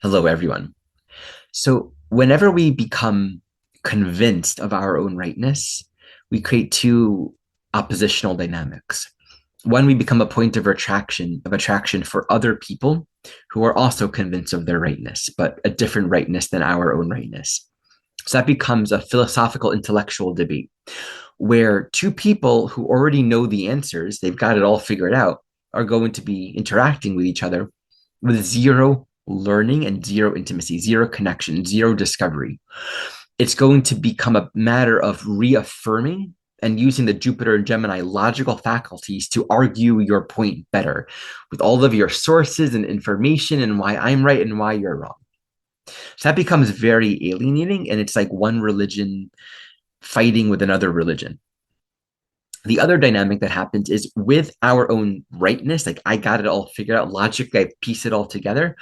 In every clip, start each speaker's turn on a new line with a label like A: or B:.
A: Hello, everyone. So, whenever we become convinced of our own rightness, we create two oppositional dynamics. One, we become a point of attraction for other people who are also convinced of their rightness, but a different rightness than our own rightness. So that becomes a philosophical intellectual debate where two people who already know the answers, they've got it all figured out, are going to be interacting with each other with zero learning and zero intimacy, zero connection, zero discovery. It's going to become a matter of reaffirming and using the Jupiter and Gemini logical faculties to argue your point better with all of your sources and information and why I'm right and why you're wrong. So that becomes very alienating, and it's like one religion fighting with another religion. The other dynamic that happens is with our own rightness, like I got it all figured out, logically, I piece it all together.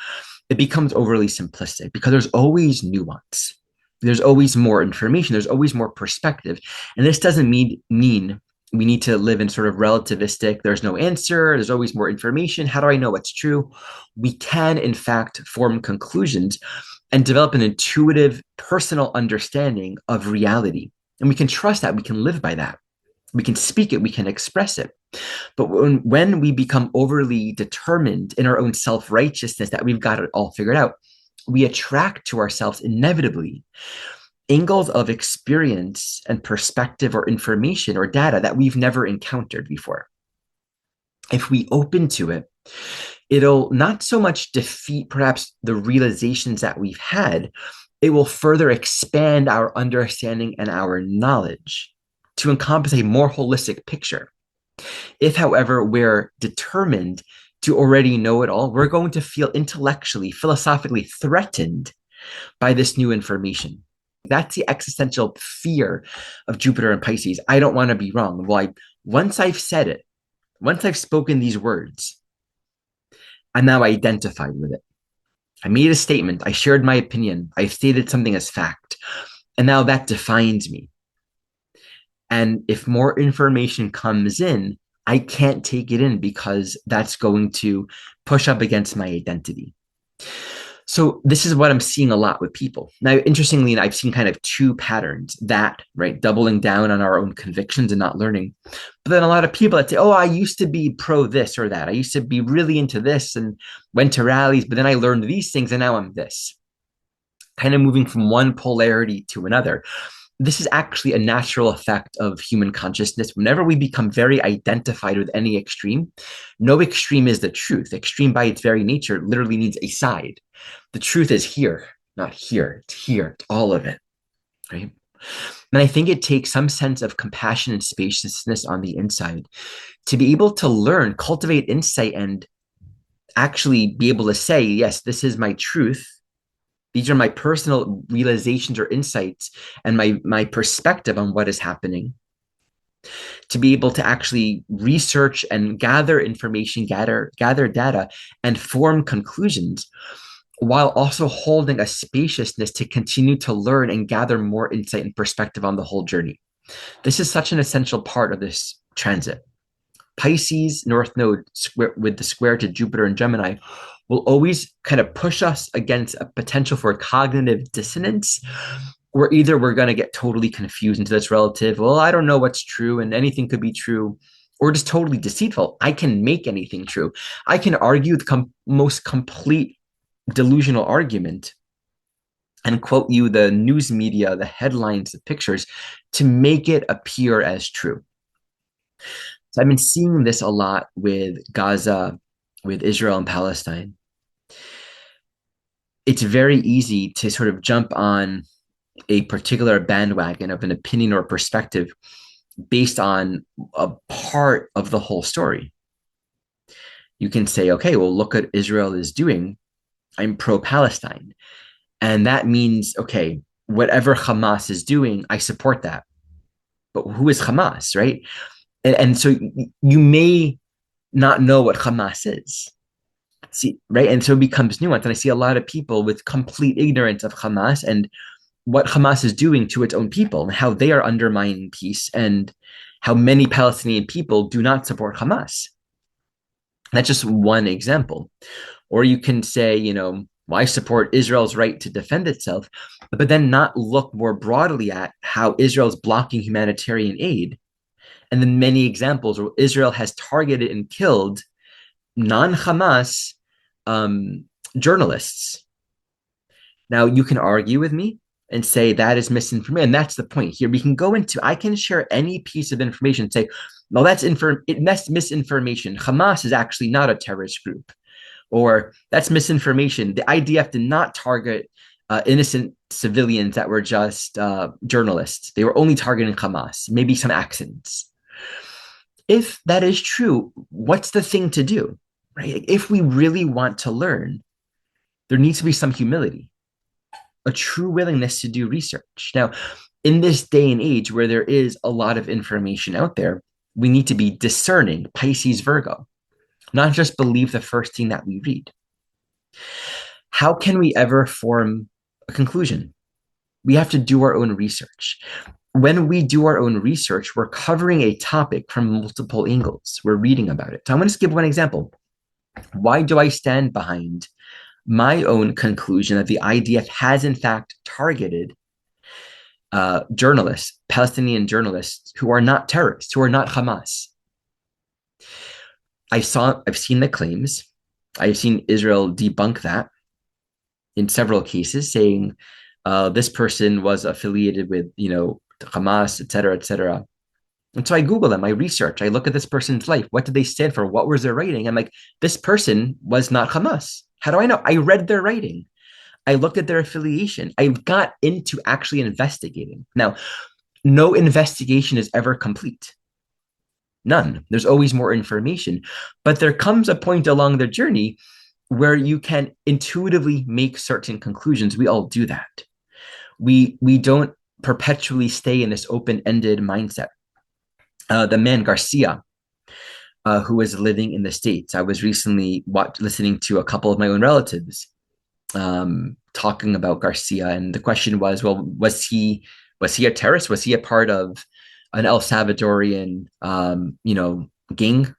A: It becomes overly simplistic because there's always nuance. There's always more information. There's always more perspective. And this doesn't mean we need to live in sort of relativistic, there's no answer, there's always more information. How do I know what's true? We can, in fact, form conclusions and develop an intuitive personal understanding of reality. And we can trust that, we can live by that. We can speak it, we can express it. But when we become overly determined in our own self righteousness that we've got it all figured out, we attract to ourselves inevitably angles of experience and perspective or information or data that we've never encountered before. If we open to it, it'll not so much defeat perhaps the realizations that we've had, it will further expand our understanding and our knowledge to encompass a more holistic picture. If, however, we're determined to already know it all, we're going to feel intellectually, philosophically threatened by this new information. That's the existential fear of Jupiter and Pisces. I don't want to be wrong. Once I've said it, once I've spoken these words, I'm now identified with it. I made a statement. I shared my opinion. I stated something as fact. And now that defines me. And if more information comes in, I can't take it in because that's going to push up against my identity. So this is what I'm seeing a lot with people. Now, interestingly, I've seen kind of two patterns that, right, doubling down on our own convictions and not learning. But then a lot of people that say, oh, I used to be pro this or that. I used to be really into this and went to rallies, but then I learned these things and now I'm this. Kind of moving from one polarity to another. This is actually a natural effect of human consciousness. Whenever we become very identified with any extreme, no extreme is the truth. Extreme by its very nature literally needs a side. The truth is here, not here. It's here, it's all of it, right? And I think it takes some sense of compassion and spaciousness on the inside to be able to learn, cultivate insight, and actually be able to say, yes, this is my truth. These are my personal realizations or insights and my perspective on what is happening. To be able to actually research and gather information, gather data, and form conclusions, while also holding a spaciousness to continue to learn and gather more insight and perspective on the whole journey. This is such an essential part of this transit. Pisces North Node with the square to Jupiter and Gemini will always kind of push us against a potential for cognitive dissonance, where either we're going to get totally confused into this relative, well, I don't know what's true and anything could be true, or just totally deceitful. I can make anything true. I can argue the most complete delusional argument and quote you the news media, the headlines, the pictures to make it appear as true. So I've been seeing this a lot with Gaza, with Israel and Palestine. It's very easy to sort of jump on a particular bandwagon of an opinion or perspective based on a part of the whole story. You can say, okay, well, look what Israel is doing. I'm pro Palestine. And that means, okay, whatever Hamas is doing, I support that. But who is Hamas, right? And so you may not know what Hamas is. See, right? And so it becomes nuanced. And I see a lot of people with complete ignorance of Hamas and what Hamas is doing to its own people and how they are undermining peace and how many Palestinian people do not support Hamas. That's just one example. Or you can say, Well, I support Israel's right to defend itself, but then not look more broadly at how Israel's blocking humanitarian aid. And then many examples where Israel has targeted and killed non-Hamas um, journalists. Now, you can argue with me and say that is misinformation. And that's the point here. We can go into, I can share any piece of information and say, well, that's misinformation. Hamas is actually not a terrorist group. Or that's misinformation. The IDF did not target innocent civilians that were just journalists. They were only targeting Hamas, maybe some accents. If that is true, what's the thing to do? Right? If we really want to learn, there needs to be some humility, a true willingness to do research. Now, in this day and age where there is a lot of information out there, we need to be discerning, Pisces, Virgo, not just believe the first thing that we read. How can we ever form a conclusion? We have to do our own research. When we do our own research, we're covering a topic from multiple angles. We're reading about it. So I'm going to just give one example. Why do I stand behind my own conclusion that the IDF has in fact targeted journalists, Palestinian journalists who are not terrorists, who are not Hamas? I've seen the claims. I've seen Israel debunk that in several cases, saying this person was affiliated with, Hamas, et cetera, et cetera. And so I Google them, I research, I look at this person's life. What did they stand for? What was their writing? I'm like, this person was not Hamas. How do I know? I read their writing. I looked at their affiliation. I got into actually investigating. Now, no investigation is ever complete. None. There's always more information. But there comes a point along the journey where you can intuitively make certain conclusions. We all do that. We don't perpetually stay in this open-ended mindset. The man Garcia, who was living in the States, I was recently listening to a couple of my own relatives talking about Garcia, and the question was, well, was he a terrorist? Was he a part of an El Salvadorian, gang?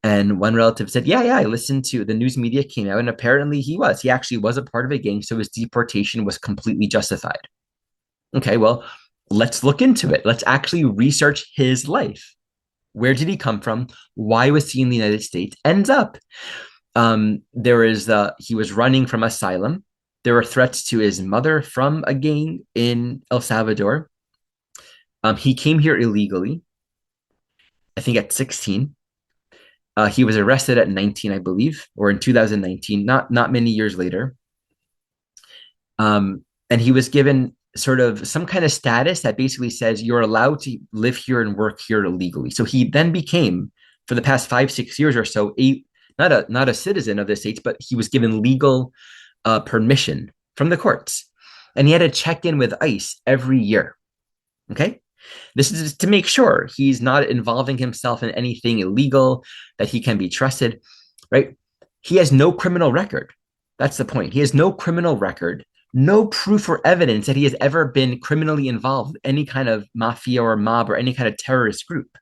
A: And one relative said, yeah, I listened to the news media came out, and apparently he actually was a part of a gang, so his deportation was completely justified. Okay, well, let's look into it. Let's actually research his life. Where did he come from? Why was he in the United States? Ends up, he was running from asylum. There were threats to his mother from a gang in El Salvador. He came here illegally, I think at 16. He was arrested at 19, I believe, or in 2019, not many years later. And he was given sort of some kind of status that basically says you're allowed to live here and work here illegally. So he then became, for the past 5-6 years or so, not a citizen of the States, but he was given legal permission from the courts. And he had to check in with ICE every year. Okay? This is to make sure he's not involving himself in anything illegal, that he can be trusted, right? He has no criminal record. That's the point. He has no criminal record, no proof or evidence that he has ever been criminally involved with any kind of mafia or mob or any kind of terrorist group.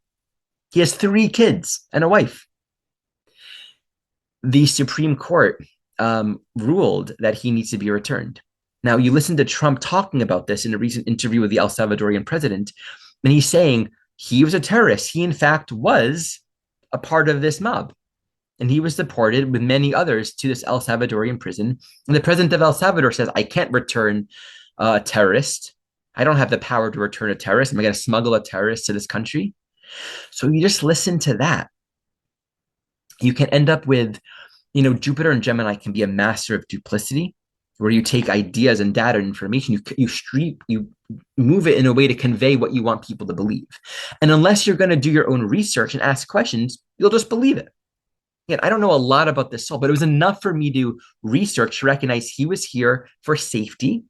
A: He has 3 kids and a wife. The Supreme Court ruled that he needs to be returned. Now, you listen to Trump talking about this in a recent interview with the El Salvadorian president, and he's saying he was a terrorist. He, in fact, was a part of this mob. And he was deported with many others to this El Salvadorian prison. And the president of El Salvador says, I can't return a terrorist. I don't have the power to return a terrorist. Am I going to smuggle a terrorist to this country? So you just listen to that. You can end up with, Jupiter and Gemini can be a master of duplicity, where you take ideas and data and information, you move it in a way to convey what you want people to believe. And unless you're going to do your own research and ask questions, you'll just believe it. Again, I don't know a lot about this soul, but it was enough for me to research to recognize he was here for safety.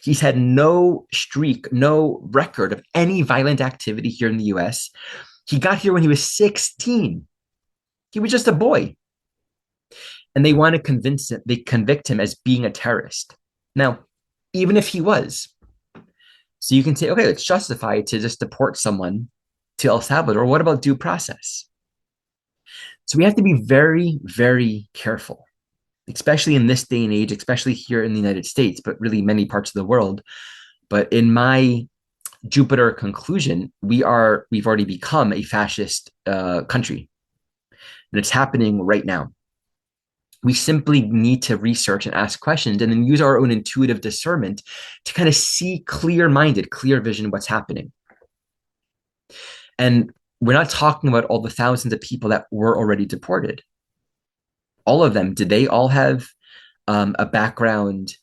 A: He's had no streak, no record of any violent activity here in the US. He got here when he was 16. He was just a boy. And they want to convict him as being a terrorist. Now, even if he was, so you can say, okay, it's justified to just deport someone to El Salvador. What about due process? So we have to be very, very careful. especially in this day and age, especially here in the United States, but really many parts of the world. But in my Jupiter conclusion, we've already become a fascist country, and it's happening right now. We simply need to research and ask questions and then use our own intuitive discernment to kind of see clear-minded, clear vision what's happening. And we're not talking about all the thousands of people that were already deported. All of them, did they all have a background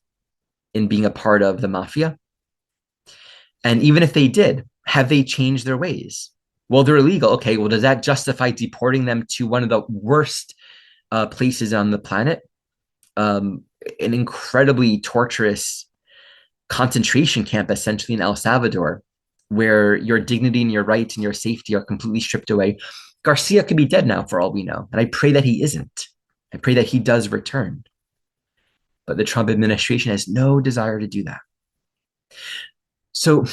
A: in being a part of the mafia? And even if they did, have they changed their ways? Well, they're illegal. Okay, well, does that justify deporting them to one of the worst places on the planet? An incredibly torturous concentration camp, essentially in El Salvador, where your dignity and your rights and your safety are completely stripped away. Garcia could be dead now for all we know. And I pray that he isn't. I pray that he does return. But the Trump administration has no desire to do that. So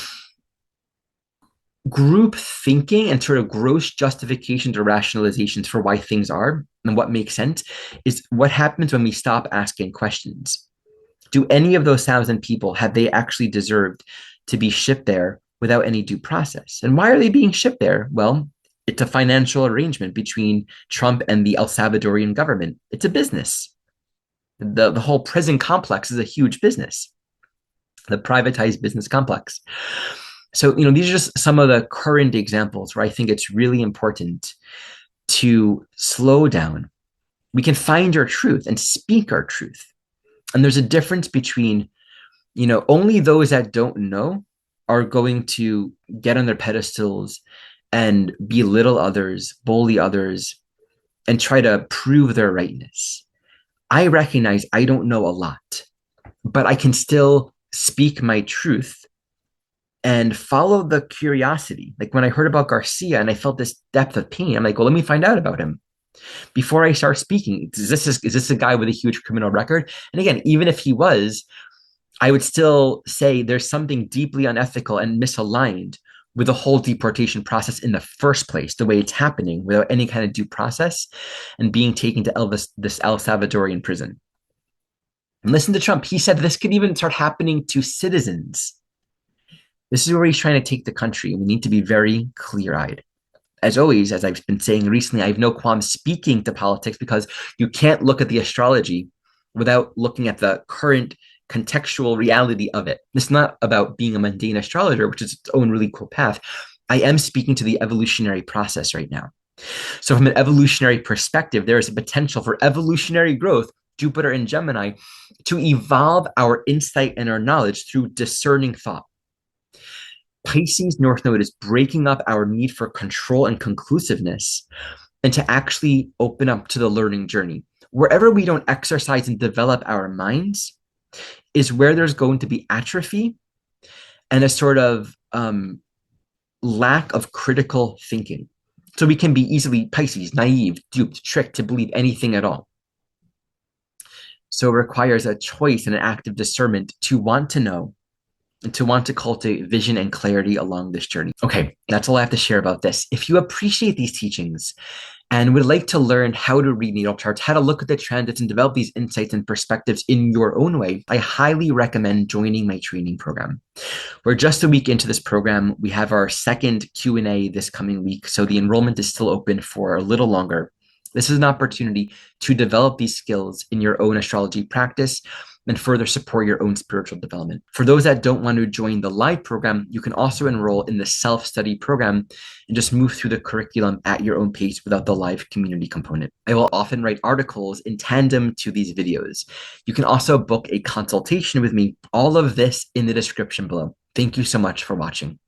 A: group thinking and sort of gross justifications or rationalizations for why things are and what makes sense is what happens when we stop asking questions. Do any of those 1,000 people, have they actually deserved to be shipped there without any due process? And why are they being shipped there? Well, it's a financial arrangement between Trump and the El Salvadorian government. It's a business. The whole prison complex is a huge business, the privatized business complex. So, these are just some of the current examples where I think it's really important to slow down. We can find our truth and speak our truth. And there's a difference between, only those that don't know are going to get on their pedestals and belittle others, bully others, and try to prove their rightness. I recognize I don't know a lot, but I can still speak my truth and follow the curiosity. Like when I heard about Garcia and I felt this depth of pain, I'm like, well, let me find out about him before I start speaking. Is this a guy with a huge criminal record? And again, even if he was, I would still say there's something deeply unethical and misaligned with the whole deportation process in the first place, the way it's happening without any kind of due process and being taken to this El Salvadorian prison. And listen to Trump. He said this could even start happening to citizens. This is where he's trying to take the country. We need to be very clear-eyed. As always, as I've been saying recently, I have no qualms speaking to politics because you can't look at the astrology without looking at the current contextual reality of it. It's not about being a mundane astrologer, which is its own really cool path. I am speaking to the evolutionary process right now. So from an evolutionary perspective, there is a potential for evolutionary growth, Jupiter and Gemini, to evolve our insight and our knowledge through discerning thought. Pisces North Node is breaking up our need for control and conclusiveness and to actually open up to the learning journey. Wherever we don't exercise and develop our minds is where there's going to be atrophy and a sort of lack of critical thinking. So we can be easily Pisces, naive, duped, tricked to believe anything at all. So it requires a choice and an active discernment to want to know and to want to cultivate vision and clarity along this journey. Okay, that's all I have to share about this. If you appreciate these teachings and would like to learn how to read natal charts, how to look at the transits and develop these insights and perspectives in your own way, I highly recommend joining my training program. We're just a week into this program. We have our second Q&A this coming week, so the enrollment is still open for a little longer. This is an opportunity to develop these skills in your own astrology practice and further support your own spiritual development. For those that don't want to join the live program, you can also enroll in the self-study program and just move through the curriculum at your own pace without the live community component. I will often write articles in tandem to these videos. You can also book a consultation with me. All of this in the description below. Thank you so much for watching.